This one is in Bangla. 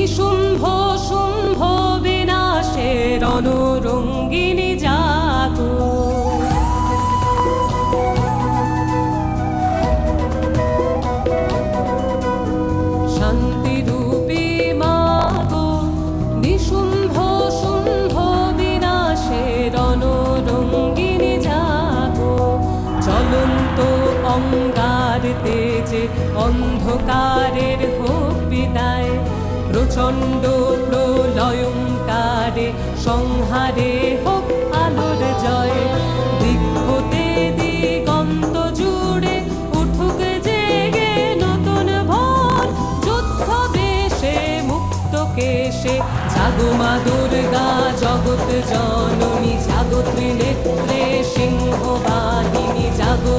নিশুম্ভ শুম্ভ বিনাশের রণরঙ্গিনী জাগো। শান্তিরূপী মাগো নিশুম্ভ শুম্ভ বিনাশের রণরঙ্গিনী জাগো। জ্বলন্ত অঙ্গার তেজে অন্ধকারের হোক বিদায়, প্রচণ্ড প্রলয়ঙ্কারে সংহারে হোক আলোর জয়। দিক হতে দিগন্ত জুড়ে উঠুক জেগে নতুন ভোর, যুদ্ধ বেশে মুক্ত কেশে জাগো মা দুর্গা জগৎ জননী। জাগো ত্রিনেত্রে সিংহ বাহিনী, জাগো